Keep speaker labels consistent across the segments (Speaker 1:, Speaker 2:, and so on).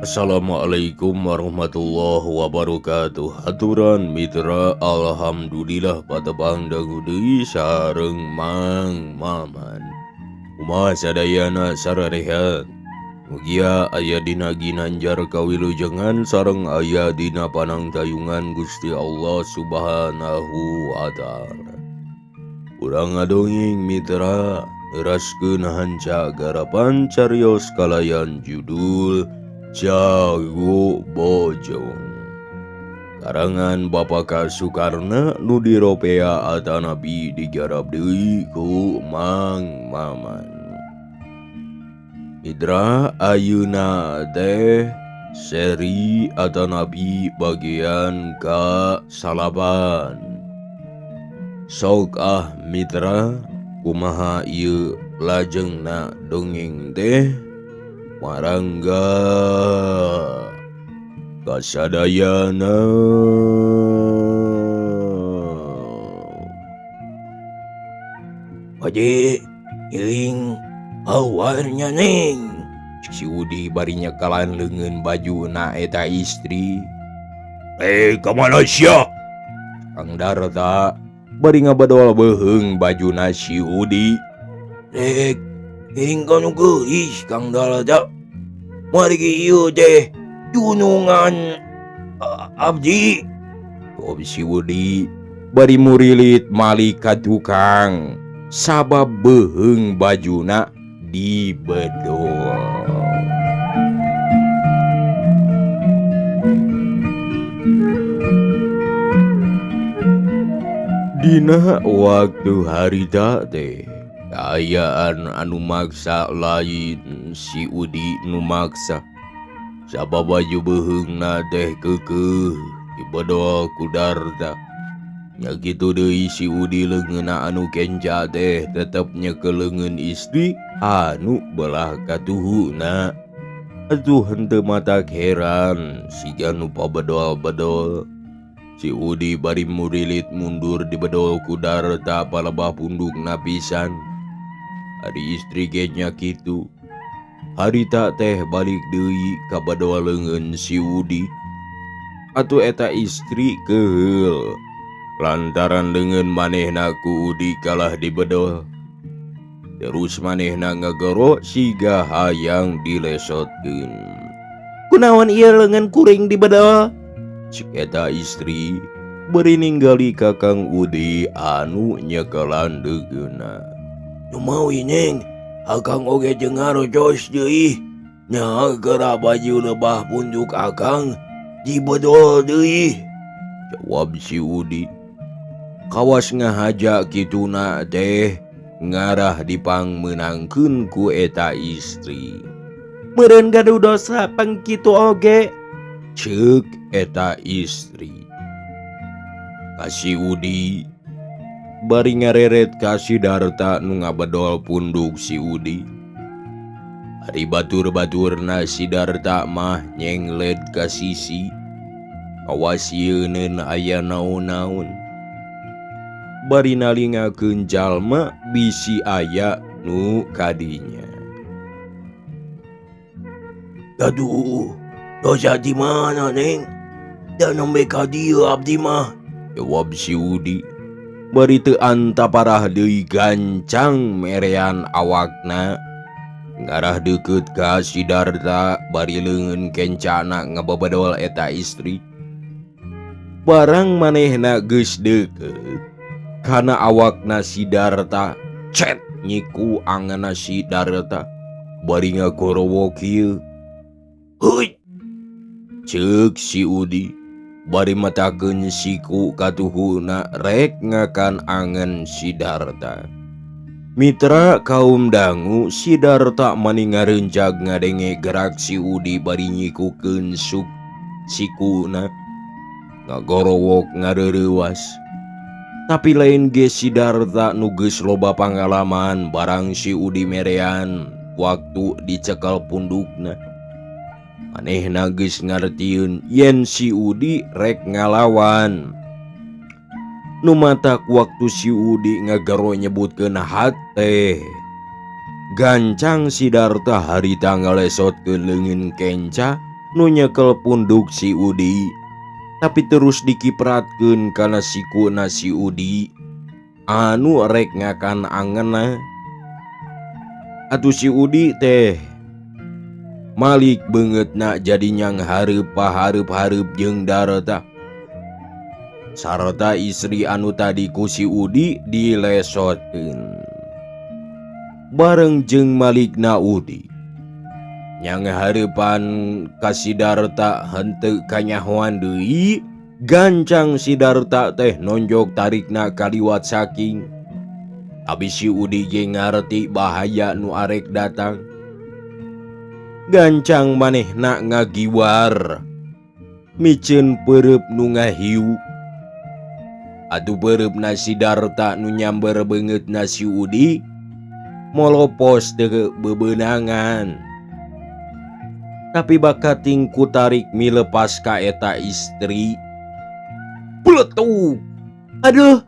Speaker 1: Assalamualaikum warahmatullahi wabarakatuh. Aturan mitra alhamdulillah patebang dagu deui sareng Mang Maman. Kumaha sadayana sararehat? Mugia aya dina ginanjar kawilujengan sareng aya dina panangtayungan Gusti Allah Subhanahu wa taala. Urang ngadongeng mitra, neuraskeun hanca garapan carios kalayan judul Jago Bojong. Karangan Bapak Soekarno nu diropea atanapi digarap deui ku Mang Maman. Mitra ayeuna teh seri atanapi bagian ka-8. Sok mitra kumaha ieu lajengna dongeng teh? Marangga kasadayana.
Speaker 2: Pade, iling awarnya neng.
Speaker 1: Si Udi barinya kalan leungeun baju na eta istri.
Speaker 2: Kamana sia?
Speaker 1: Kang Darta bari ngabadol beheung bajuna si Udi.
Speaker 2: Iling kanu geulis Kang Darta. Mari ieu teh junungan abdi.
Speaker 1: Si Udi bari murilit mali ka tukang sabab beheung bajuna dibedol. Dina waktu harita teh kaayaan anu maksa lain si Udi nu maksa. Sabab baju beheungna teh keukeuh dibedol ku Darta. Nya kitu deui si Udi leungeunna anu kenca teh tetep nyekel leungeun istri anu belah katuhuna. Atuh henteu matak heran siga nu pabedol-bedol. Si Udi bari murilit mundur dibedol ku Darta palebah pundukna pisan. Ari istri ge nya kitu. Harita teh balik deui ka bedol leungeun si Udi. Atuh eta istri keheul lantaran leungeun manehna ku Udi kalah dibedol. Terus manehna ngagoro siga hayang dilesotkeun.
Speaker 2: Kunaon ieu leungeun kuring dibedol?
Speaker 1: Cik eta istri beri ninggali Kakang Udi anu nyekelan degeuna.
Speaker 2: Nu mawi neng, akang oge jeung ngarojos deui. Nya geura baju lebah punduk akang dibedol deui.
Speaker 1: Jawab si Udi. Kawas ngahaja kituna teh ngarah dipangmeunangkeun ku eta istri.
Speaker 2: Meureun gaduh dosa pangkitu oge,
Speaker 1: ceuk eta istri. Kasi Udi bari ngareret ka si Darta nu ngabedol punduk si Udi. Ari batur-baturna si Darta mah nyengled ka sisi. Awas yeuneun aya naon-naon. Bari nalingakeun jalma bisi aya nu kadinya.
Speaker 2: Aduh, dosa di mana neng? Dan nembe ka dieu abdi mah.
Speaker 1: Jawab si Udi. Bari teu anta parah deui gancang merean awakna. Ngarah deukeut ka si Darta bari leungeun kencana ngababedol eta istri. Barang manehna geus deukeut kana awakna si Darta cet nyiku anganna si Darta bari ngagorowo kieu.
Speaker 2: Heuit,
Speaker 1: ceuk si Udi bari matakeun siku katuhuna rek ngakan angen si Darta. Mitra kaum dangu si Darta mani ngareunjag ngadenge gerak si Udi bari nyikukeun suk sikuna ngagorowok ngareureuwas. Tapi lain ge Sidarta nu geus loba pangalaman barang si Udi merean waktu dicekel pundukna. Manehna geus ngartieun yen si Udi rek ngalawan. Nu matak waktu si Udi ngagaro nyebutkeun hate. Gancang Sidarta harita ngalesotkeun leungeun kenca nu nyekel punduk si Udi. Tapi terus dikipratkeun kana sikuna si Udi anu rek ngakan angena. Atuh si Udi teh malik beungeutna jadi nyang hareup-hareup jeung Darta. Sarta istri anu tadi ku si Udi dilesotkeun. Bareng jeung malikna Udi nyang hareupan ka Sidarta henteu kanyahoan deui, gancang Sidarta teh nonjok tarikna kaliwat saking. Abis si Udi ge ngarti bahaya nu arek datang. Gancang manehna ngagiwar miceun peureup nu ngahiu. Atuh peureup Sidarta nu nyamber beungeutna si Udi molopos teu bebeunangan. Tapi bakating ku tarik milepas ka eta istri. Peletuk! Aduh,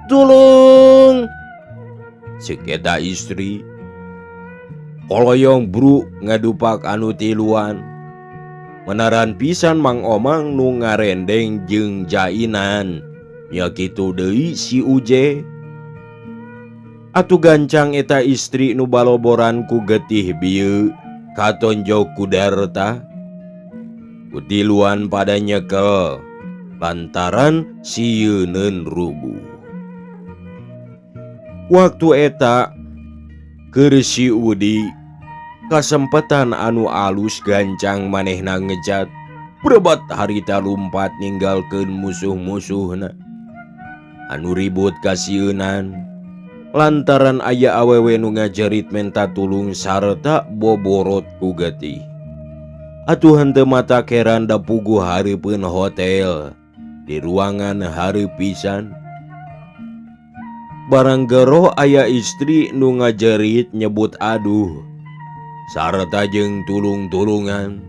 Speaker 1: tolong! Ceuk eta istri. Koloyong bru ngadupak anu tiluan. Menaran pisan Mang Omang nu ngarendeng jeung jainan. Ya kitu deui si Uje. Atuh gancang eta istri nu baloboran ku getih bieu katonjok ku Darta. Kutiluan pada nyekel lantaran sieunneun rubuh. Waktu eta keur si Udi kasempetan anu alus gancang manehna ngejat berebat harita lumpat ninggalkeun musuh-musuhna anu ribut kasieunan lantaran aya awewe nu ngajerit menta tulung sarta boborot ku getih. Atuh henteu mata keran da puguh hareupeun hotel di ruangan hareup pisan. Barang gero aya istri nu ngajerit nyebut aduh sarta jeung tulung-tulungan.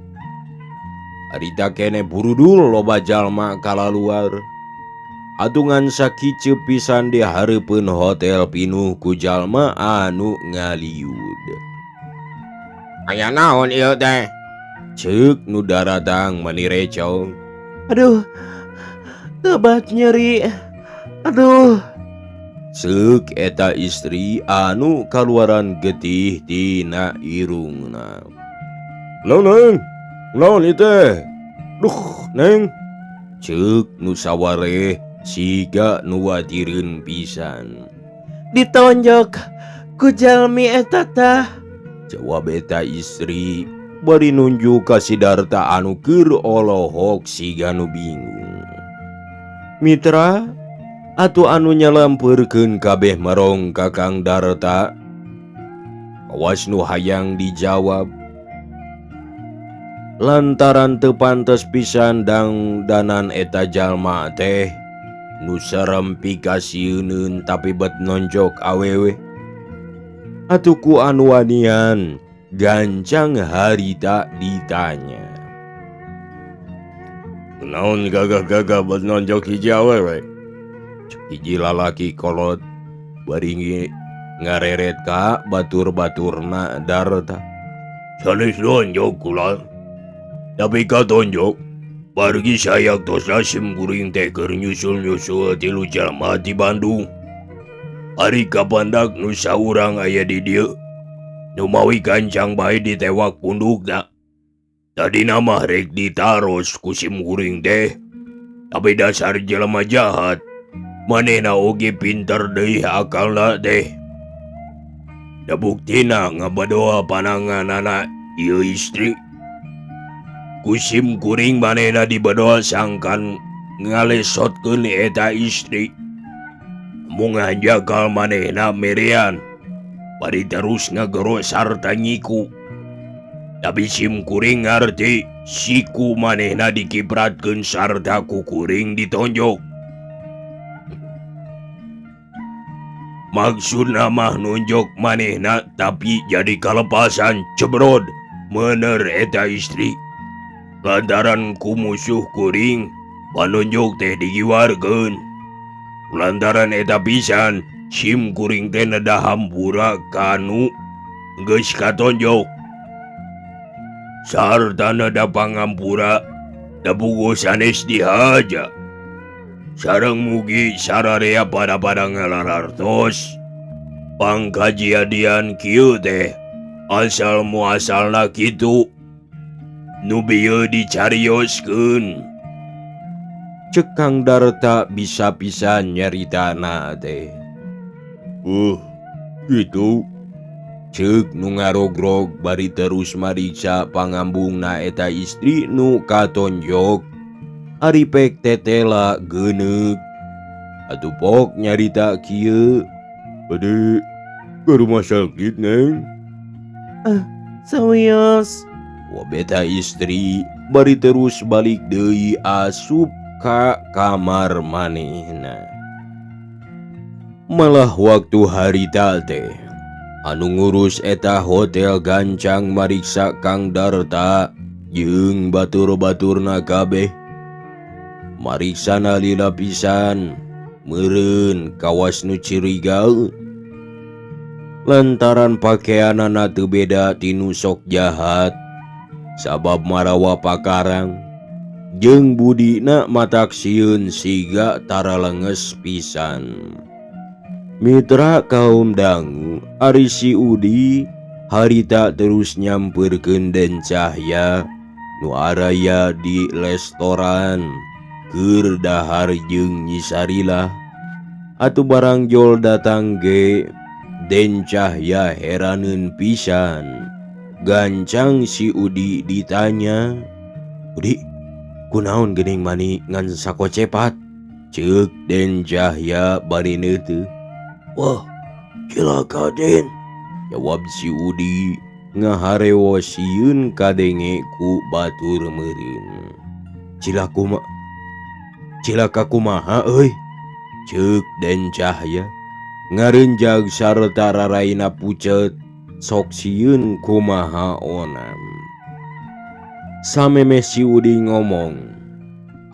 Speaker 1: Harita keneh burudul loba jalma kalaluar. Atungan sakiceu pisan di hareupeun hotel pinuh ku jalma anu ngaliud. Aya naon ieu teh? Ceuk nu daratang mani recong. Aduh, tebat nyeri. Aduh. Ceuk eta istri anu kaluaran getih tina irungna. Neng, naon ieu teh? Duh, Neng. Ceuk nu sawareh siga nu wadireun pisan. Ditonjok ku jalmi eta tah, jawab eta istri bari nunjuk ka Sidarta anu keur olohok siga nu bingung. Mitra, atuh anu nyalampeurkeun kabeh marong ka Kang Darta. Awas nu hayang dijawab. Lantaran teu pantes pisan dangdanan eta jalma teh nu sarem pikasieun tapi bet nonjok awewe. Atuh ku anu wanian gancang harita ditanya. Naon gagah-gagah bet nonjok hiji awewe? Hiji lalaki kolot bari ngareret ka batur-baturna Darta. Sanes nonjok kula. Tapi katonjok bargi sayak tos Sim Kuring teh keur nyusul-nyusul tilu jalma di Bandung. Ari kapandak nu saurang aya di dieu. Nu mawi gancang bae ditewak pundukna. Tadina mah rek ditaros ku Sim Kuring teh. Tapi dasar jelema jahat. Manehna oge pinter deui akalna teh. Da buktina ngabadoa pananganana ieu istri. Ku Sim Kuring manehna dibadoa sangkan ngalesotkeun eta istri. Mung hanjakal manehna merean bari terus ngagero sarta nyiku.
Speaker 2: Tapi sim kuring ngarti siku manehna dikibratkeun sarta ku kuring ditonjok. Maksudna mah nunjuk manehna tapi jadi kalepasan cebrod mener eta istri. Lantaran ku musuh kuring panunjuk teh digiwarkeun. Lantaran eta pisan sim kuring teh nada hampura kanu geus katonjok. Sarta nada pangampura da buku sanes dihaja. Sareng mugi sararea pada ngalarartos. Pangkajadian kieu teh asal muasalna kitu. Nu bieu dicarioskeun.
Speaker 1: Cek Kang Darta bisa pisan nyaritana teh.
Speaker 2: Gitu.
Speaker 1: Cek nu ngarogrog bari terus mariksa pangambungna eta istri nu katonjok. Ari pek tetela geuneuh. Atuh pok nyarita kieu.
Speaker 2: Ade ke rumah sakit, Neng?
Speaker 1: Sawios. Wabeta istri bari terus balik deui asup ka kamar manehna. Malah waktu harita teh anu ngurus eta hotel gancang mariksa Kang Darta jeung batur-baturna kabeh. Mariksana lila pisan meureun kawas nu cirigal. Lantaran pakaianana teu beda tinu sok jahat. Sabab marawa pakarang jeung budina matak sieun siga tara lenges pisan. Mitra kaum dangu ari si Udi harita terus nyamperkeun Den Cahya nu araya di restoran keur dahar jeung Nyi Sarila. Atuh barang jol datang ge Den Cahya heraneun pisan. Gancang si Udi ditanya, "Udi, kunaon geuning mani ngan sakocepat?" Ceuk Den Cahya bari neuteuh.
Speaker 2: "Wah, cilaka Den,"
Speaker 1: jawab si Udi ngaharewosieun kadenge ku batur meureun. Cilaka kumaha euy?" Ceuk Den Cahya ngareunjag sarta raraina pucet sok sieun kumaha onam. Sameme si Udi ngomong,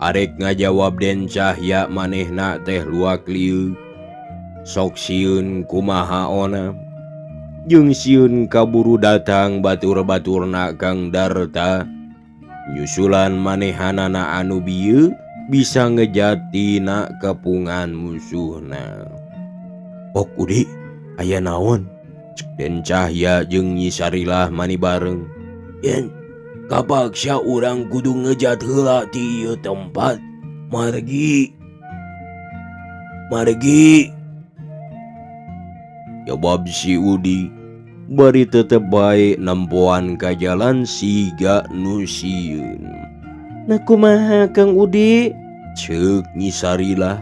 Speaker 1: arek ngajawab Den Cahya manehna teh luak lieu. Sok sieun kumaha onam. Jeung sieun kaburu datang batur-baturna Kang Darta. Nyusulan manehanana anu bieu bisa ngejatina kepungan musuhna. "Pok Udi, aya naon?" Cek Den Cahya jeung Nyi Sarila mani bareng.
Speaker 2: "Yen, kapaksa urang kudu ngejat heula ti ieu tempat. Margi."
Speaker 1: Jawab si Udi bari tetep bae nempoan ka jalan siga nu sieun. "Nah kumaha Kang Udi?" ceuk Nyi Sarila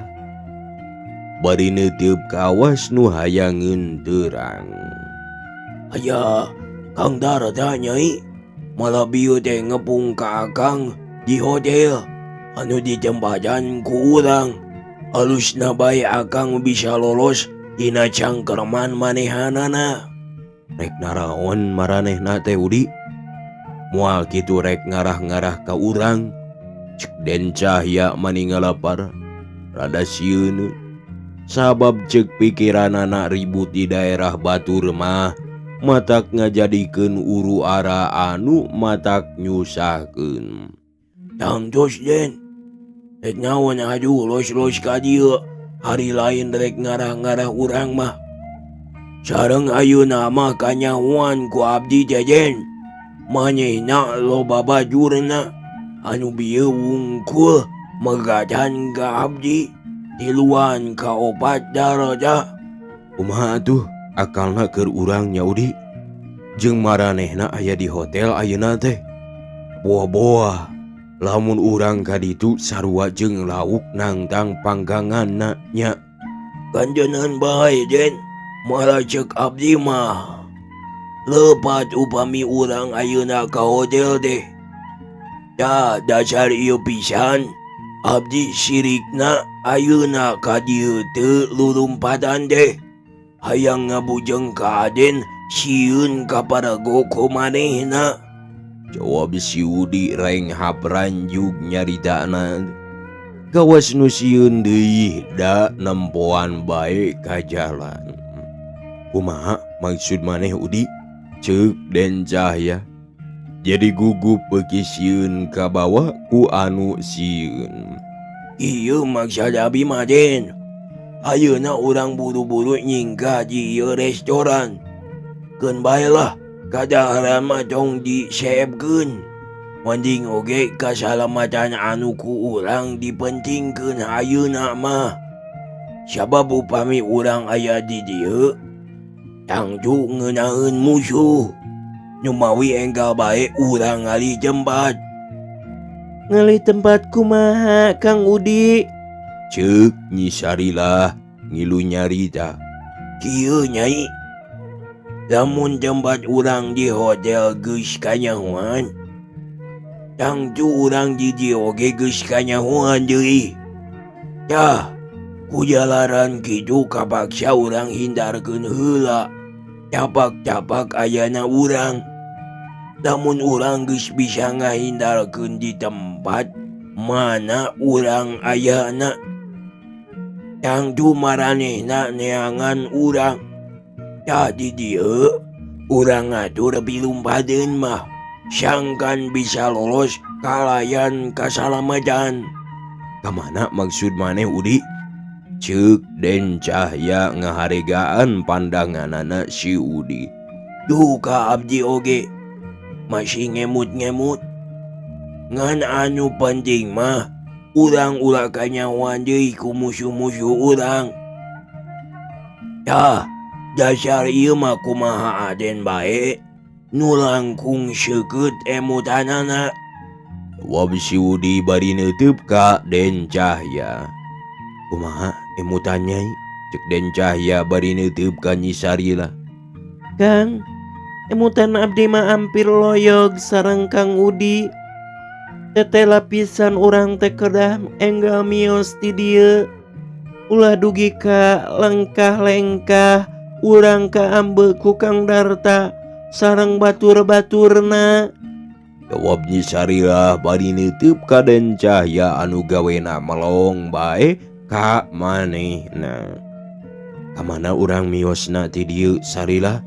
Speaker 1: bari neuteup kawas nu hayangeun terang.
Speaker 2: "Aya Kang Darta nyai, malah bieu teh ngepung ka akang di hotel anu ditembajan ku urang. Alusna bae akang bisa lolos dina cangkerman manehanana."
Speaker 1: "Rek naraon maranehna teh Udi? Moal kitu rek ngarah-ngarah ka urang?" Cek Den Cahya mani ngalapar rada sieun. Sabab cek pikiranana ribut di daerah batur mah matak ngajadikeun uru ara anu matak nyusahkeun.
Speaker 2: "Tangtos Den, rek naon aju los-los ka dieu, hari lain rek ngarah-ngarah urang mah. Sareng ayeuna mah kanyahoan ku abdi teh Den, manehna loba bajurna anu bieu wungkul megadan ka abdi tiluan ka 4 daraja."
Speaker 1: Kumaha atuh akalna keur urang nya Udi? Jeung maranehna aya di hotel ayeuna teh. Boah-boah lamun urang ka ditu sarua jeung lauk nangtang pangganganna nya.
Speaker 2: "Kanjeunan bae Den, malah cek abdi mah lepat upami urang ayeuna ka hotel teh. Da dasar ieu pisan, abdi sirikna ayeuna ka dieu teu lulumpatan teh. Hayang ngabujeng ka Aden sieun ka parago ku manehna.
Speaker 1: Jawab si Udi reng hapranjug nyaritana. Gawas nu sieun deui da nempoan bae ka jalan. Kumaha maksud maneh Udi? Ceuk Den Cahya. Jadi gugup beuki sieun ka bawah ku anu sieun.
Speaker 2: Ieu maksud abi mah Den. Ayeuna urang buru-buru nyingkah di ieu restoran. Keun baelah kadaharan mah tong diseepkeun. Mending oge kasalamatan anu ku urang dipentingkeun ayeuna mah. Sabab upami urang aya di dieu, tangtu ngeunaheun musuh. Nu mawi enggal bae urang ngali tempat.
Speaker 3: Ngali tempat kumaha Kang Udi?
Speaker 1: Ceuk Nyi Sarila ngilu nyarita.
Speaker 2: Kieu Nyai, lamun tempat urang di hotel geus kanyahoan, tangtu urang di dieu oge geus kanyahoan deui. Tah, ku jalaran kitu kapaksa urang hindarkeun heula tapak-tapak ayana urang. Lamun urang geus bisa ngahindarkeun di tempat mana urang ayana, tangtu maranehna neangan urang. Tah di dieu urang ngatur pilumpadeun mah sangkan bisa lolos kalayan kasalamatan.
Speaker 1: Kamana maksud maneh Udi? Ceuk Den Cahya ngaharegaan pandanganana si Udi.
Speaker 2: Duh ka abdi oge masih ngemut-ngemut. Ngan anu penting mah urang ulah kanyahoan deui ku musuh-musuh urang. Tah, dasar ieu mah kumaha Aden bae nu langkung seukeut emutanana.
Speaker 1: Jawab si Udi bari neuteub ka Den Cahya. Kumaha emutan Nyai? Cek Den Cahya bari neuteub ka Nyi Sarila.
Speaker 3: Kang, emutan abdi mah ampir loyog sareng Kang Udi. Tete lapisan urang teh kedah enggal mios ti dieu. Ulah dugi ka lengkah-lengkah urang ka ambe ku Kang Darta sareng batur-baturna.
Speaker 1: Jawab Nyi Sarila bari neuteub ka Den Cahya anu gawena melong bae ka manehna. Kamana urang miosna ti dieu Sarila?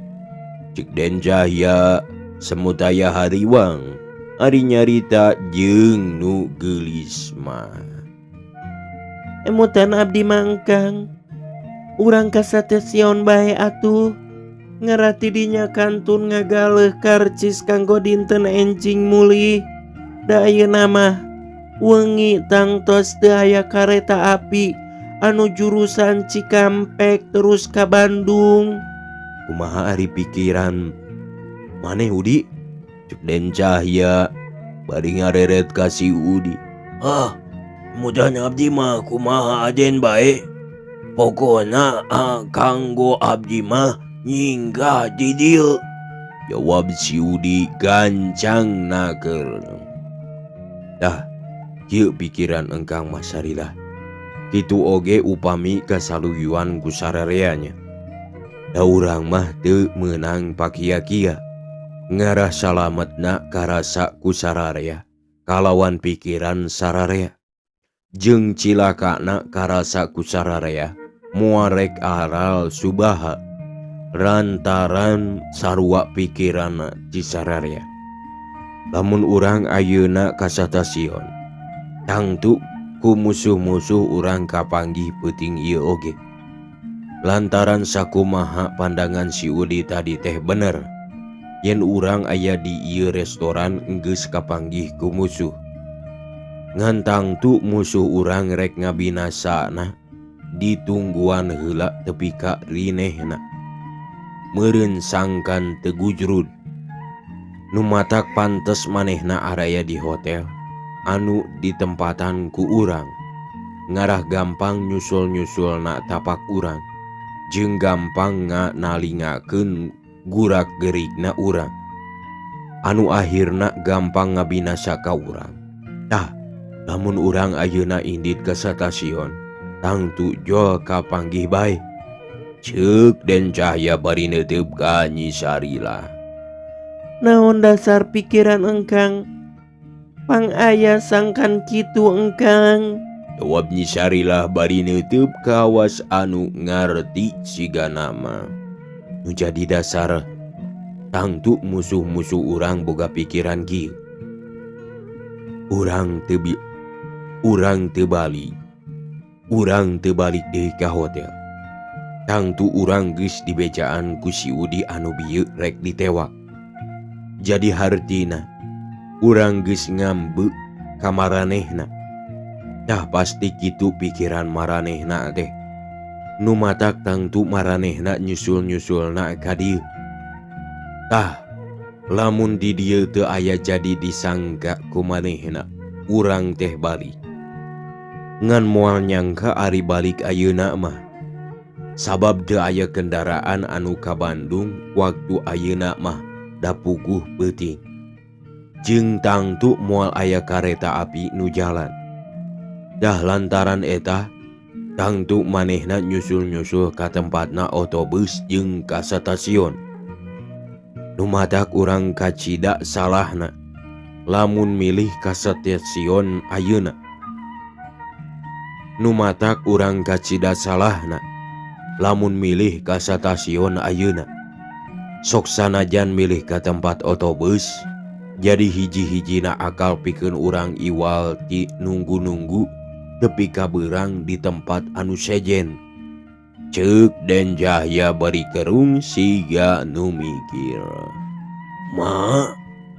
Speaker 1: Cek Den Cahya semut aya hariwang ari nyarita jeung nu geulis mah.
Speaker 3: Emutan abdi mangkang, urang ka stasiun bae atuh. Ngarati dinya kantun ngagaleh karcis kanggo dinten enjing mulih. Da ayeuna mah wengi tangtos teu aya kareta api anu jurusan Cikampek terus ka Bandung.
Speaker 1: Kumaha ari pikiran maneh Udi? Cek Den Cahya bari ngareret ka si Udi.
Speaker 2: Ah, mudah abdi mah kumaha Aden bae. Pokona kanggo abdi mah nyinggah di dieu.
Speaker 1: Jawab si Udi gancang naker. Dah, kieu pikiran engkang Mas Sarila. Kitu oge upami kasaluyuan ku sarareanya. Da urang mah teu meunang pakia-kia. Ngarah salametna karasa ku sararea kalawan pikiran sararea. Jeung cilakana karasa ku sararea muarek aral subaha rantaran sarua pikiranna di sararea. Lamun urang ayeuna ka stasiun, tangtu ku musuh-musuh urang kapanggih peuting ieu oge. Lantaran sakumaha pandangan si Udi tadi teh bener. Yen urang aya di ieu restoran geus kapanggih ku musuh. Ngan tangtu musuh urang rek ngabinasana ditungguan heula tepi ka rinehna. Meureun sangkan teu gujrud. Nu matak pantes manehna araya di hotel anu ditempatan ku urang. Ngarah gampang nyusul-nyusulna tapak urang jeung gampang nganalingakeun gurak gerigna urang. Anu akhirna gampang ngabinasa ka urang. Tah, lamun urang ayeuna indit ka stasiun, tangtu jol ka panggih bae. Ceuk Den Cahya bari neuteup ka Nyi Sarila.
Speaker 3: Naon dasar pikiran engkang? Pang aya sangkan kitu engkang.
Speaker 1: Jawab Nyi Sarila bari neuteup ka awas anu ngarti siga nama. Nu jadi dasar tangtu musuh-musuh urang boga pikiran kieu. Urang teu balik. Urang teu balik deui ka hotel. Tangtu urang geus dibecaan ku si Udi anu bieu rek ditewak. Jadi hartina urang geus ngambe ka maranehna. Tah pasti kitu pikiran maranehna teh. Nu matak tangtu maranehna nyusul-nyusulna ka dieu. Tah lamun di dieu teu aya jadi disangga ku manehna, urang teh balik. Ngan moal nyangka ari balik ayeuna mah. Sabab teu aya kendaraan anu ka Bandung waktu ayeuna mah da puguh peuting. Jeung tangtu moal aya kareta api nu jalan. Dah lantaran eta, tangtu manehna nyusul-nyusul ka tempatna otobus jeung ka stasiun. Nu matak urang kacida salahna lamun milih ka stasiun ayeuna. Nu matak urang kacida salahna lamun milih ka stasiun ayeuna. Sok sanajan milih ka tempat otobus, jadi hiji-hijina akal pikeun urang iwal ti nunggu-nunggu tepi ka beurang di tempat anu sejen. Ceuk Den Cahya bari kerung siga nu mikir.
Speaker 2: Ma,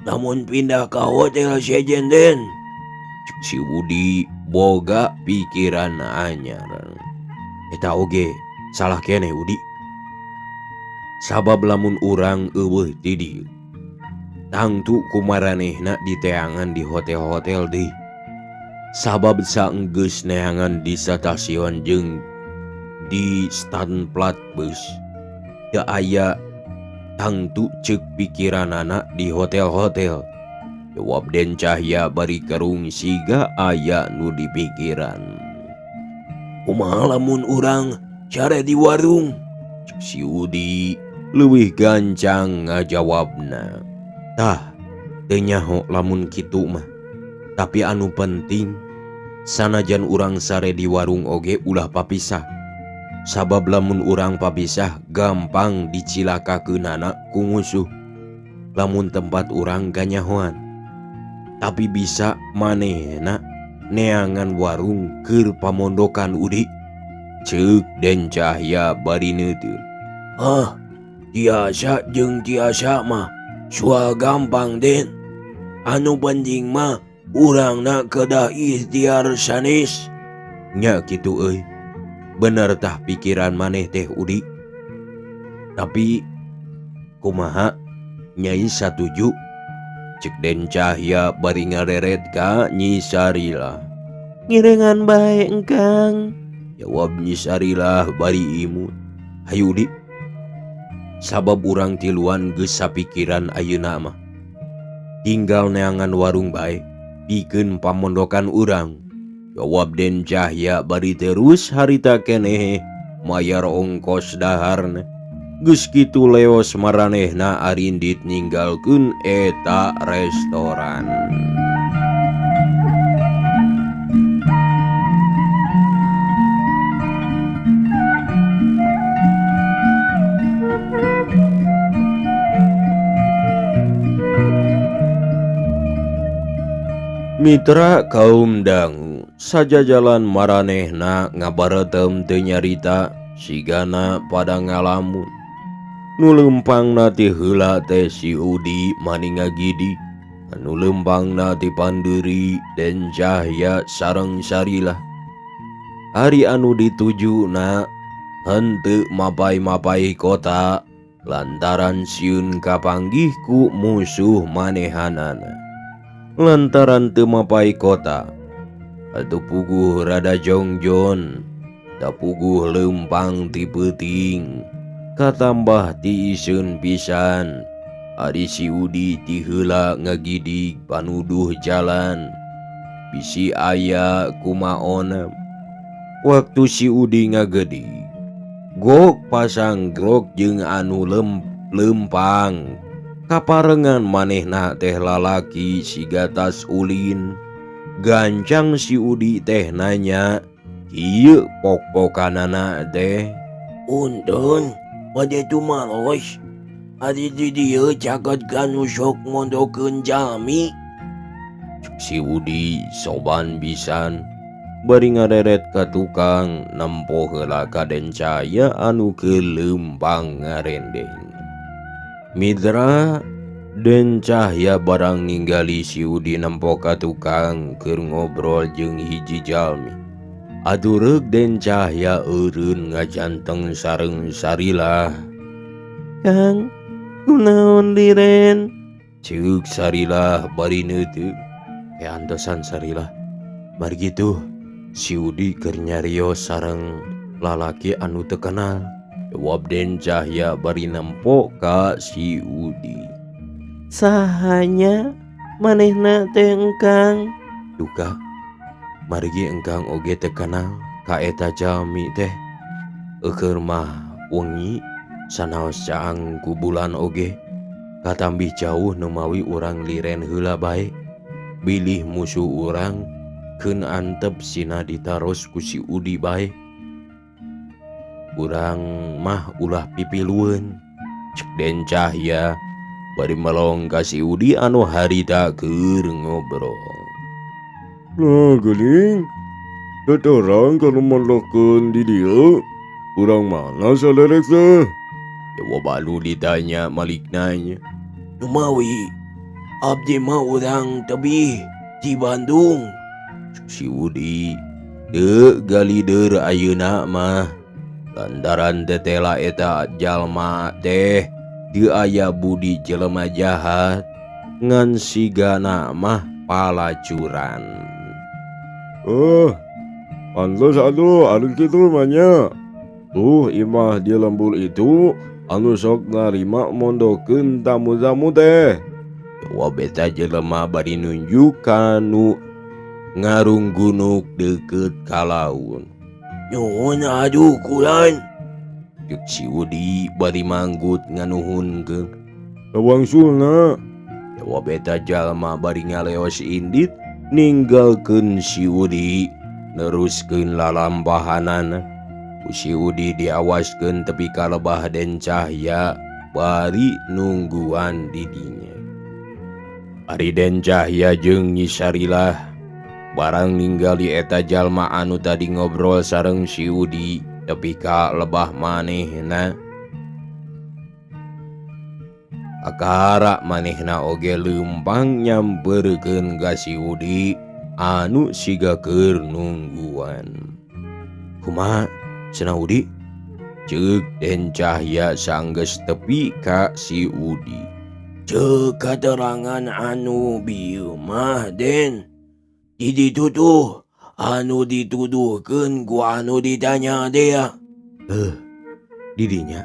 Speaker 2: lamun pindah ka hotel sejen Den.
Speaker 1: Cuk si Udi boga pikiran anyar. Eta oge salah keneh Udi. Sabab lamun urang eueuh ti dieu, tangtu kumaranehna diteangan di hotel-hotel deui. Sabab saenggeus neangan di stasiun jeung di stand plat bus, teu aya tangtu ceuk pikiranana di hotel-hotel. Jawab Den Cahya bari kerung siga aya nu dipikiran.
Speaker 2: Kumaha lamun urang care di warung?
Speaker 1: Cuk si Udi leuwih gancang ngajawabna. Tah, teu nyaho lamun kitu mah. Tapi anu penting, sanajan urang sare di warung oge ulah papisah. Sabab lamun urang papisah gampang dicilakakeunana ku musuh. Lamun tempat urang ganyahoan. Tapi bisa manehna neangan warung keur pamondokan Udi. Ceuk Den Cahya bari neuteun.
Speaker 2: Ah, tiasa jeung tiasa mah sua gampang Den. Anu penting mah urangna kedah ikhtiar sanes.
Speaker 1: Nya kitu euy. Bener tah pikiran maneh teh Udi. Tapi kumaha Nyai satuju? Cek Den Cahya bari ngareret ka Nyi Sarila.
Speaker 3: Ngirengan bae engkang.
Speaker 1: Jawab Nyi Sarila bari imut. Hayu Udi. Sabab urang tiluan geus sapikiran ayeuna mah. Tinggal neangan warung bae pikeun pamondokan urang. Jawab Den Cahya bari terus harita keneh mayar ongkos daharna. Geus kitu leos maranehna arindit ninggalkeun eta restoran. Mitra kaum dangu, sajajalan maranehna ngabaretem teu nyarita sigana pada ngalamun. Nu lempangna ti heula teh si Udi maninga Gidi, anu lempangna ti Panduri Den Cahya sareng Sarila. Ari anu ditujuna henteu mapai-mapai kota lantaran sieun kapanggih ku musuh manehanana. Lantaran teu mapai kota, atuh puguh rada jongjon, da puguh lempang ti peuting. Katambah ti iseun pisan ari si Udi ti heula ngagidig panuduh jalan. Bisi aya kumaon waktu si Udi ngagedig. Gok pasang grok jeung anu lempang. Kaparengan manehna teh lalaki siga tas ulin. Gancang si Udi teh nanya, "Ieu pok-pokanana teh?"
Speaker 2: Untung, pada tu malos. Ari di dieu caket kanu sok mondokeun jalmi.
Speaker 1: Si Udi soban pisan bari ngareret ka tukang nempo heula ka Den Cahya anu kelempang ngarendeng. Mitra, Den Cahya barang ninggali si Udi nempo ka tukang keur ngobrol jeung hiji jalmi. Adureug Den Cahya eureun ngajanteng sareng Sarilah.
Speaker 3: Kang, kunaon liren?
Speaker 1: Ceuk Sarilah bari neuteug. Antosan Sarilah. Mari gitu, si Udi keur nyarios sareng lalaki anu teu kenal. Jawab Den Cahya bari nempo ka si Udi.
Speaker 3: Sahanya manehna teh engkang?
Speaker 1: Duka, margi engkang oge teu kenal ka eta jalmi teh. Eukeur mah wengi sanaos caang ku bulan oge. Katambih jauh nemawi urang liren heula bae. Bilih musuh urang keun antep sina ditaros ku si Udi bae. Urang mah ulah pipilueun, cek Den Cahya bari melong ka si Udi anu harita keur ngobrol.
Speaker 4: Nah geuning, teterang kalau melongkeun di dieu, urang mana salerek teh?
Speaker 1: Jawab anu ditanya maliknanya.
Speaker 2: Numawi, abdi mah urang tebih di Bandung.
Speaker 1: Si Udi teu galideur ayeuna mah. Lantaran tetela eta jalma teh teu aya budi jelema jahat, ngan sigana mah palacuran.
Speaker 4: Pantes atuh anu kitu mah nya. Tuh imah di lembur itu anu sok narima mondokeun tamu-tamu teh.
Speaker 1: Jawab eta jelema bari nunjuk kanu ngarung gunuk deukeut ka laut.
Speaker 2: Nyuhun aduh kulan.
Speaker 1: Cek si Udi bari manggut nganuhunkeun.
Speaker 4: Tawangsulna.
Speaker 1: Jawab eta jalma bari ngaleos indit ninggalkeun si Udi neruskeun lalambahanana. Ku si Udi diawaskeun tepi ka lebah Den Cahya bari nungguan di dinya. Ari Den Cahya jeung Nyi Sarilah barang ninggali eta jalma anu tadi ngobrol sareng si Udi tepi ka lebah manehna. Akara manehna oge leumpang nyamperkeun ka si Udi anu siga keur nungguan. Kumaha cenah Udi? Ceuk Den Cahya sanggeus tepi ka si Udi.
Speaker 2: Cek katerangan anu bieu mah Den. Di ditu tuh anu dituduhkeun ku anu ditanya dea.
Speaker 1: Didinya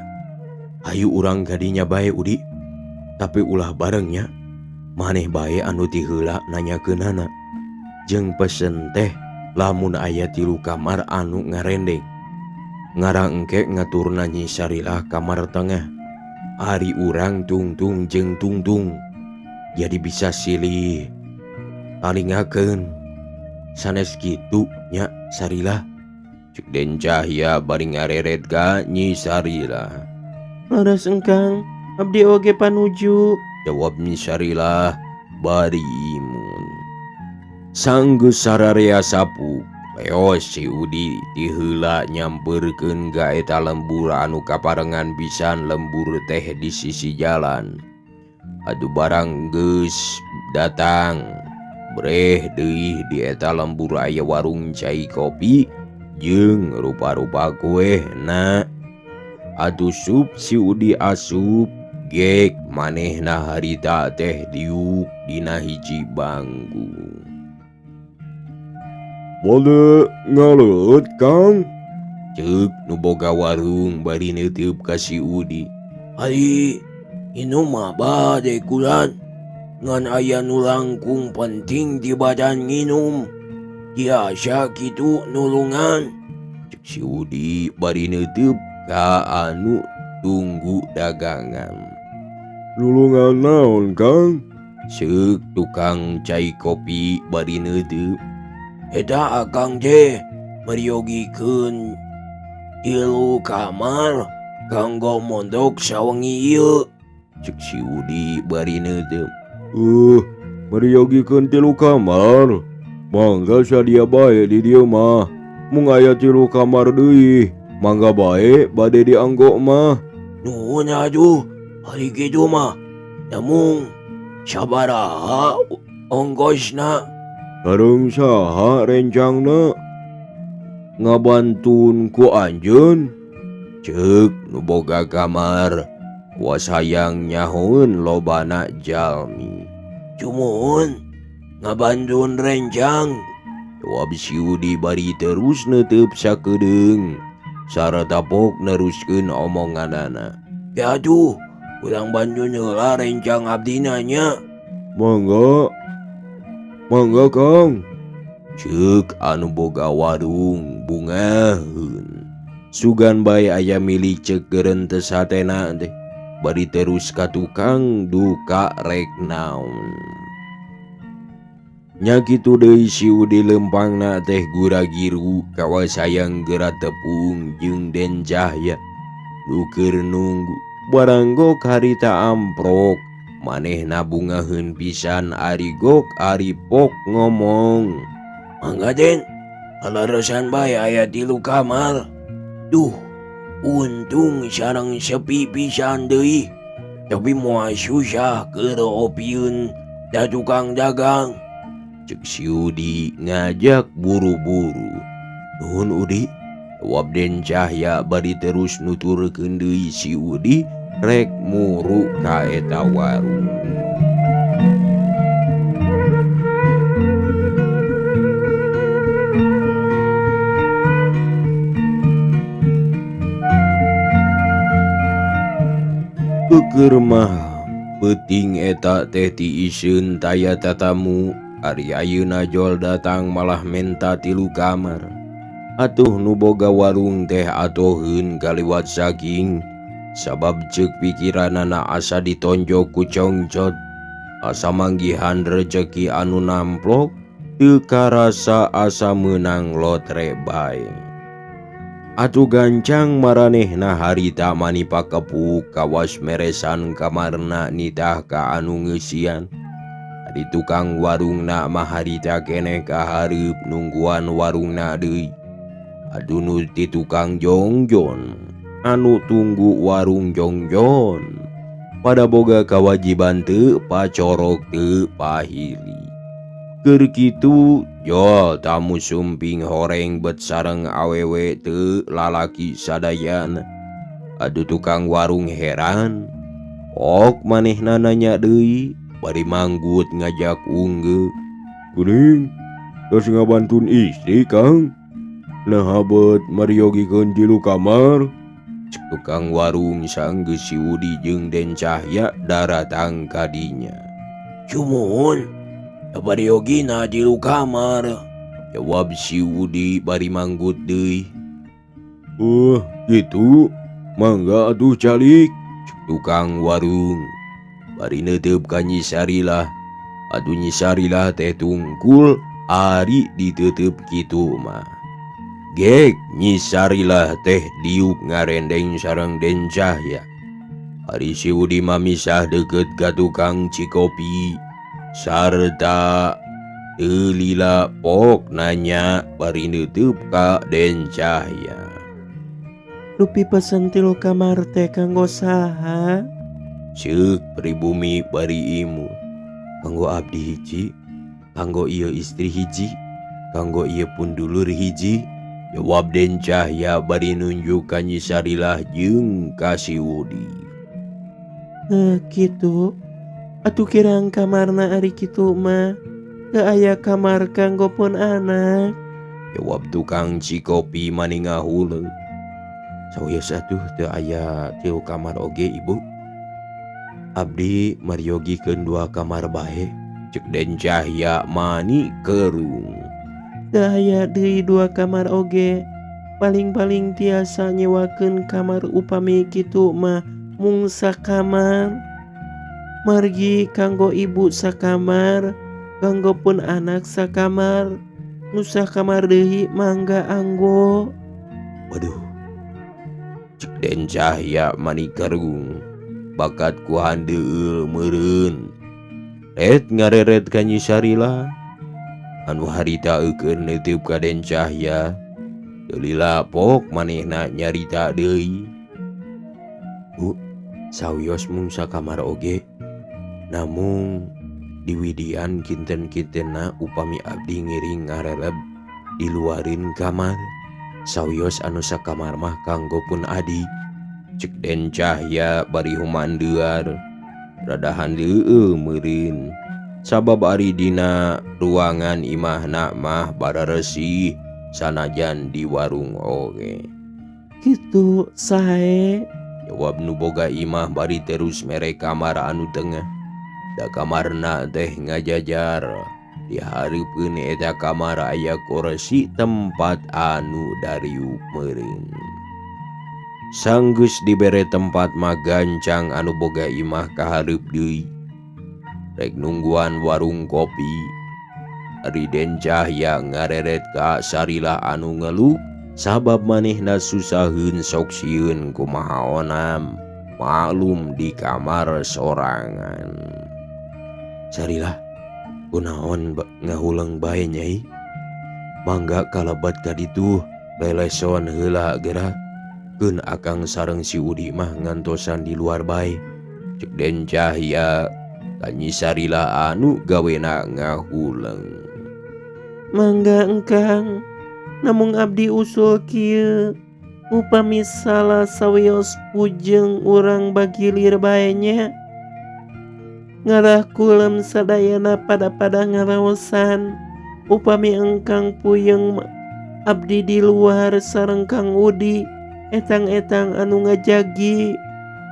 Speaker 1: ayu urang kadinya bae Udi. Tapi ulah barengnya maneh bae anu ti heula nanyakeunana. Jeung pesen teh lamun aya 3 kamar anu ngarendeng. Ngarang engke ngaturna Nyi Sarilah kamar tengah. Ari urang Tungtung jeung Tungtung. Jadi bisa silih talingakeun. Sanes kitu nya Sarilah. Cek Den Cahya bari ngareret ka Nyi Sarilah.
Speaker 3: Laras engkang, abdi oge panuju.
Speaker 1: Jawab Nyi Sarilah bari imun. Sanggeus sararea sapu leos si Udi ti heula nyamperkeun ka eta lembur anu kaparengan pisan lembur teh di sisi jalan. Adu barang geus datang breh deui di eta lembur aya warung cai kopi jeung rupa-rupa kuehna. Adu sup si Udi asup gek manehna harita teh diuk dina hiji bangku.
Speaker 4: Bade ngaleut Kang.
Speaker 1: Ceuk nu boga warung bari neuteup ka si Udi.
Speaker 2: Ari inum mah bade kulan ngan aya nu langkung penting di badan nginum. Biasa kitu nulungan.
Speaker 1: Cek si Udi bari neuteup ka anu tunggu dagangan.
Speaker 4: Nulungan naon, Kang?
Speaker 1: Ceuk tukang cai kopi bari neuteup.
Speaker 2: Eta akang teh meriogikeun 3 kamar kanggo mondok sawengi ieu.
Speaker 1: Cek si Udi bari neuteup.
Speaker 4: Mariogikeun 3 kamar. Mangga sadia bae di dieu mah. Mung aya 3 kamar deui, mangga bae bade dianggo mah.
Speaker 2: Nuhun atuh, ari kitu mah. Namung sabaraha ongkosna?
Speaker 4: Sareng saha rencangna?
Speaker 1: Ngabantun ku anjeun. Ceuk nu boga kamar. Wasayang nyahoeun lobana jalmi.
Speaker 2: Cumuhun, ngabantun rencang.
Speaker 1: Jawab si Udi bari terus neuteup sakedeung. Sarata pok neruskeun omonganana.
Speaker 2: Ya tuh, urang bantun heula rencang abdina nya.
Speaker 4: Mangga. Mangga, Kang.
Speaker 1: Ceuk anu boga warung bungaheun. Sugan bae aya milik cegeureun teu satena teh. Bari terus ka tukang duka rek naon. Nya kitu deui si Udi lempangna teh gura-giru kawasayang geura tepung jeung Den Cahya. Nu keur nunggu barang gok harita amprok. Manehna bungaheun pisan ari gok ari pok ngomong.
Speaker 2: Mangga Den, alaresan bae aya 3 kamar. Duh, untung sareng sepi pisan deui. Tapi moal susah keur opieun da tukang dagang.
Speaker 1: Cek si Udi ngajak buru-buru. Nuhun Udi. Jawab Den Cahya bari terus nuturkeun deui si Udi rek muru ka eta warung. Keur mah peuting eta teh ti iseun taya tatamu. Ari ayeuna jol datang malah menta 3 kamar. Atuh nu boga warung teh atoheun kaliwat saking. Sabab ceuk pikiranana asa ditonjok ku congcot. Asa manggihan rejeki anu namplok. Teu karasa asa meunang lotre bae. Atuh gancang maranehna harita mani pakepuk kawas meresan kamarna nitah ka anu ngeusian. Ari tukang warungna mah harita keneh ka hareup nungguan warungna deui. Atuh nu ti tukang jongjon anu tunggu warung jongjon pada boga kawajiban teu pacorok teu pahili. Keur kitu jol tamu sumping horeng bet sareng awewe teu lalaki sadayana. Adu tukang warung heran. Ok manehna nanya deui bari manggut ngajak unggeu.
Speaker 4: Kuning, tos ngabantun istri, Kang. Nah bet mariogikeun 3 kamar.
Speaker 1: Cek tukang warung sanggeus si Udi jeung Den Cahya daratang ka dinya.
Speaker 2: Cumuhun, sabariyogina 3 kamar.
Speaker 1: Jawab si Udi bari manggut deui.
Speaker 4: Gitu. Mangga atuh calik.
Speaker 1: Cek tukang warung bari neuteup ka Nyi Sarilah. Atuh Nyi Sarilah teh tungkul ari diteuteub kitu mah. Gek Nyi Sarilah teh diuk ngarendeng sareng Den Cahya. Ari si Udi mamisah deukeut ka tukang cikopi. Sarta teu lila pok nanya bari neuteup ka Den Cahya.
Speaker 3: Rupi pesen 3 kamar teh kanggo saha?
Speaker 1: Ceuk pribumi bari imu. Kanggo abdi hiji, kanggo ieu istri hiji, kanggo ieu pun dulur hiji. Jawab Den Cahya bari nunjuk ka Nyi Sarilah jeung ka si Udi.
Speaker 3: Kitu. Atuh kirang kamarna ari kitu mah. Teu aya kamar kanggo pun anak.
Speaker 1: Jawab tukang cikopi maninga huleung. Sawios atuh teu aya tilu kamar oge ibu. Abdi mariogikeun 2 kamar bae, cek Den Cahya mani kerung.
Speaker 3: Teu aya deui 2 kamar oge. Paling-paling tiasa nyewakeun kamar upami kitu mah mung sakamar. Margi kanggo ibu sakamar, kanggo pun anak sakamar. Nu sakamar deui mangga anggo.
Speaker 1: Waduh, cek Den Cahya mani kerung. Bakat ku handeueul meureun. Ret ngareret ka Nyi Sarila. Anu harita eukeun neuteub ka Den Cahya. Teu lila pok manehna nyarita deui. Bu, sawios mung sakamar oge. Namung diwidian kinten-kintenna upami abdi ngiring ngareleb di luarin kamar. Sawios anu sakamar mah kanggo pun adi, cek Den Cahya bari humandeuar. Rada handeueul meureun. Sabab ari dina ruangan imahna mah bararesih sanajan di warung oge.
Speaker 3: Kitu sae.
Speaker 1: Jawab nu boga imah bari terus mere kamar anu tengah. Da kamarna teh ngajajar. Dihareupeun eta kamar aya kursi tempat anu dariuk meureun. Sanggeus dibere tempat magancang anu boga imah kahareup deui. Rek nungguan warung kopi, ari Den Cahya ngareret ka Sarila anu ngeluh sabab manehna susaheun sok sieun kumaha onam maklum di kamar sorangan. Sarila, kunaon ngahulang bae Nyai? Mangga kalabat ka ditu leleson heula geura. Keun akang sareng si Udi mah ngantosan di luar bae, cek Den Cahya ka Nyi Sarila anu gawena ngahulang.
Speaker 3: Mangga engkang, namung abdi usul kieu. Upami salah sawios pujeng urang bagilir bae nya. Ngarah kulem sadayana pada ngaraosan. Upami engkang puyeng abdi di luar sareng Kang Udi etang-etang anu ngajagi.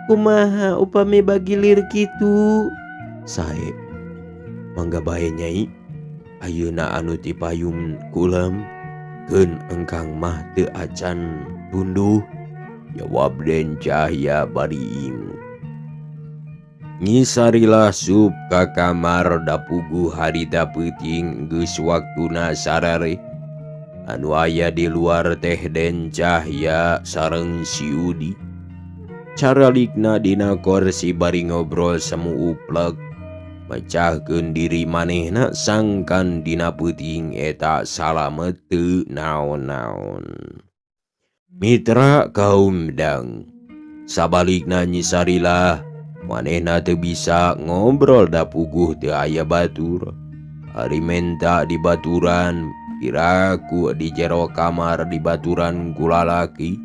Speaker 3: Kumaha upami bagilir kitu?
Speaker 1: Sae, mangga bae Nyai. Ayeuna anu ti payung kulem, keun engkang mah teu acan tunduh. Jawab Den Cahya bari imut. Nyi Sarila sup ka kamar da puguh harita peuting geus waktuna sarare. Anu aya di luar teh Den Cahya sareng si Udi. Caralikna dina kursi bari ngobrol semu uplek. Mecahkeun diri manehna sangkan dina peuting eta salamet teu naon-naon. Mitra kaum dang, sabalikna Nyi Sarila, manehna teu bisa ngobrol da puguh teu aya batur. Ari menta di baturan, piraku di jero kamar di baturan ku lalaki.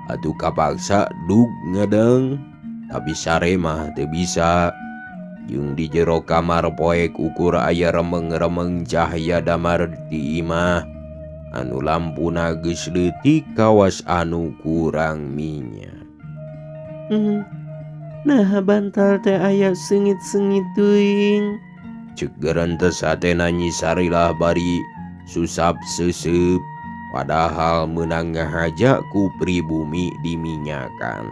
Speaker 1: Atuh kapaksa dug ngedeng, tapi sare mah teu bisa. Jeung di jero kamar poek ukur aya remeng-remeng cahaya damar di imah. Anu lampuna geus leutik kawas anu kurang minyak.
Speaker 3: Nah bantal teh aya seungit-seungit teuing.
Speaker 1: Ceuk geurentes hatena Nyi Sarila bari susap seuseup. Padahal meunang ngahaja ku pribumi diminyakan.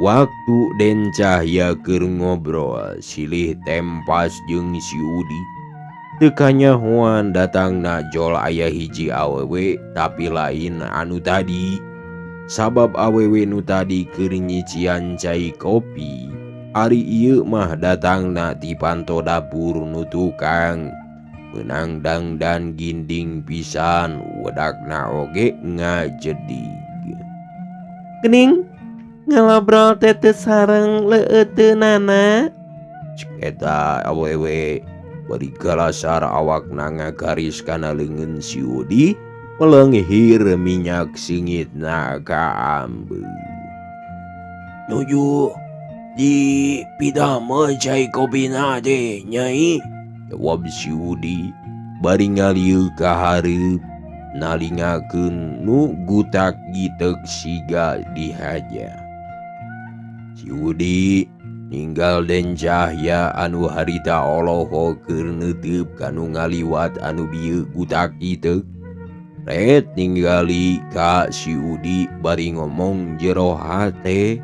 Speaker 1: Waktu Den Cahya keur ngobrol silih tempas jeung si Udi. Teu kanyahoan datangna jol aya hiji awewe tapi lain anu tadi. Sabab awewe nu tadi keur nyician cai kopi. Ari ieu mah datangna ti panto dapur nu tukang. Meunang dangdan ginding pisan wedakna oge ngajedig.
Speaker 3: Gening ngalobrol teh teu sareng leueuteunana.
Speaker 1: Cek eta awewe bari galasar awakna ngagaris kana leungeun si Udi melenghir minyak singitna ka ambeu.
Speaker 2: Nuju di pidamel cai kopina teh Nyai.
Speaker 1: Jawab si Udi bari ngalieu ka hareup. nalingakeun nu gutak gitek siga dihaja. Si Udi ninggal Den Cahya anu harita oloho keur neuteup kanu ngaliwat anu bieu gutak gitek. Red ningali ka si Udi bari ngomong jero hate,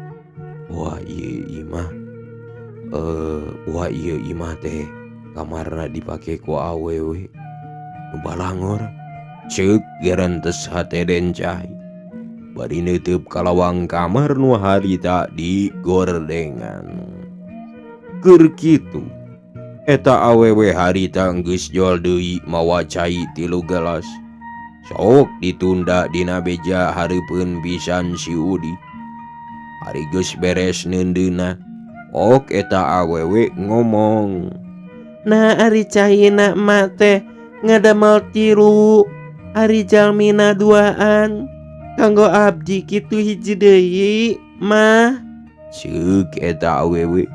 Speaker 1: wah ieu imah teh kamarna dipake ku awewe nu balangor, ceuk gerantes hate Den Cahya. Bari neuteub ka lawang kamar nu harita digordengan. Keur kitu eta awewe harita geus jol deui mawa cai 3 gelas. Sok ditunda dina beja hareupeun pisan si Udi. Ari geus beres neundeuna, ok eta awewe ngomong,
Speaker 3: Nah ari cahina emak teh ngadamel 3, ari jalmina 2an. Kanggo abdi kitu hiji deui, mah.
Speaker 1: ceuk eta awewe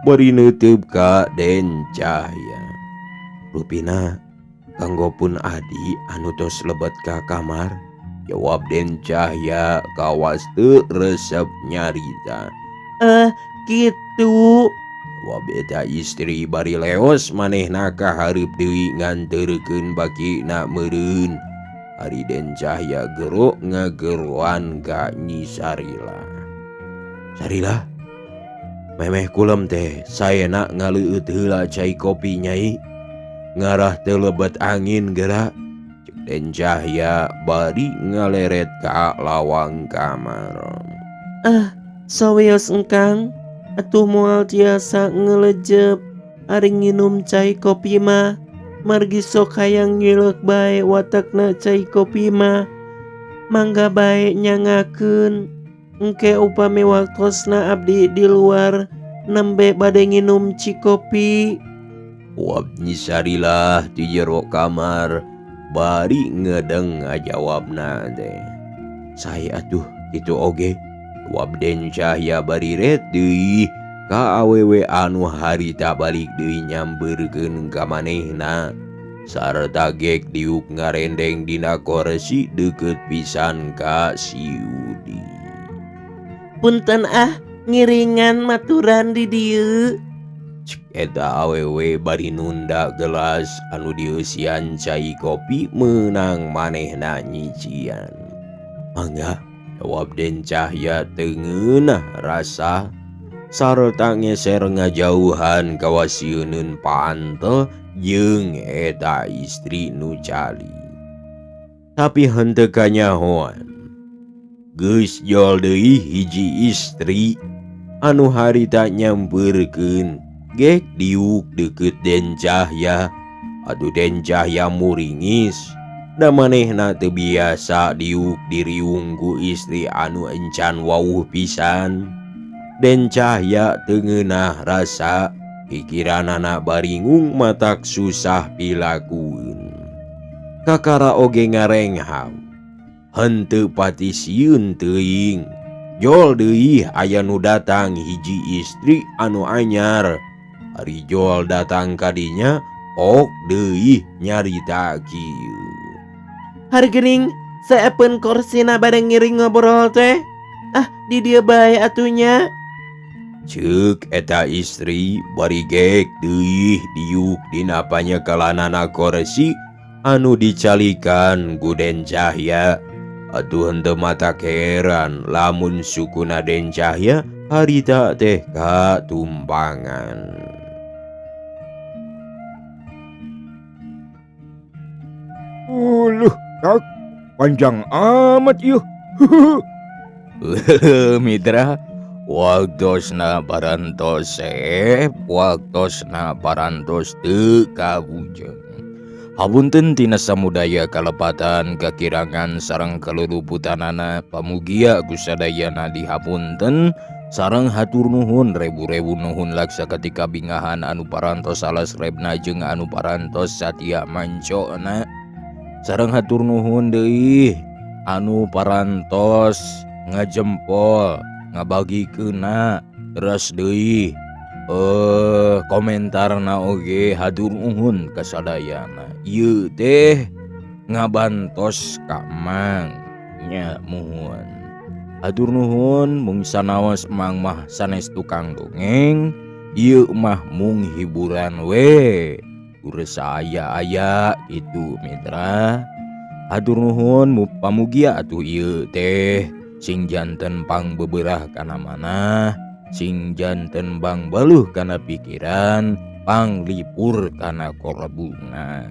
Speaker 1: bari neuteub ka Den Cahya. Rupina kanggo pun adi anu tos lebet ka kamar, jawab Den Cahya kawas teu resep nyarita.
Speaker 3: Kitu.
Speaker 1: Jawab eta istri bari leos manehna ka hareup deui nganteurkeun bakina meureun. Ari Den Cahya gero ngageruan ka Nyi Sarila. Sarila, memeh kulem teh saena ngaleueut heula cai kopi Nyai. Ngarah teu lebet angin geura, cek Den Cahya bari ngaleret ka lawang kamar.
Speaker 3: Saweos engkang, atuh moal tiasa ngelejep. Ari nginum cai kopi mah margi sok hayang ngileuk bae watakna cai kopi mah. Mangga bae nyangakeun, engke upami waktosna abdi di luar nembe bade nginum ci kopi.
Speaker 1: Uap Nyi Sarila di jero kamar bari ngedeng ngajawabna teh. Saya atuh itu oge. Uap Den Cahya bari ret deui ka awewe anu harita balik deui nyambeurkeun ka manehna. Sarta gek diuk ngarendeng dina kursi deukeut pisan ka si Udi.
Speaker 3: Punten ngiringan maturan di dieu.
Speaker 1: Cek eta awewe bari nunda gelas anu dieusian cai kopi meunang manehna nyician. Mangga, jawab Den Cahya teu ngeunah rasa. Sarta ngeser ngajauhan kawasieun paantel jeung eta istri nu cali. Tapi henteu kanyahoan. Geus jol deui hiji istri anu harita nyampeurkeun gek diuk deukeut Den Cahya. Atuh Den Cahya muringis, da manehna teu biasa diuk diriung ku istri anu encan wawuh pisan. Den Cahya teu ngeunah rasa, pikiranana baringung matak susah pilakueun. Kakara oge ngarenghau, henteu pati sieun teuing. Jol deui aya nu datang hiji istri anu anyar. Ari jol datang kadinya, ok deui nyarita kieu.
Speaker 3: Hargeuning saepeun korsina bade ngiring ngobrol teh. Di dieu bae atunya.
Speaker 1: Ceuk eta istri bari gek deui diuk dina panyekelanana kursi anu dicalikan ku Den Cahya. Atuh henteu matak heran lamun sukuna Den Cahya harita teh katumpangan.
Speaker 4: Uluh, tak panjang amat ieu.
Speaker 1: Mitra, waktosna parantos waktosna parantos teu kabujeng. Hapunten tina samudaya kalepatan kakirangan sareng kaluluputanana pamugia kusadayana dihapunten sareng hatur nuhun rebu-rebu nuhun laksa ketika bingahan anu parantos alas rebna jeung anu parantos satia mancona. Sareng hatur nuhun deui anu parantos ngajempol ngabagikeunna, terus deui komentarna oge hatur nuhun kasadayana. Ieu teh ngabantos ka mang nya muhun. Hatur nuhun mung sanaos emang mah sanes tukang dongeng, ieu mah mung hiburan we. Uresaya aya itu mitra. Hatur nuhun pamugia atuh ieu teh sing janten pang beberah kana mana, sing janten bang baluh kana pikiran, pang lipur kana korbunga.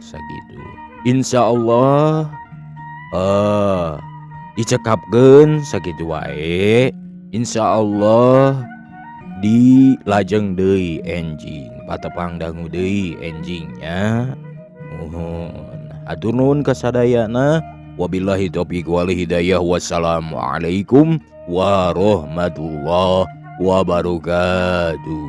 Speaker 1: Sagitu. Insyaallah dicekapkeun sakitu wae. Insyaallah di lajeng deui enjing, patepang dangu deui enjingnya. Mohon hatur nuhun kasadayana. Wabillahi taufiq wal hidayah. Wassalamualaikum warahmatullahi wabarakatuh.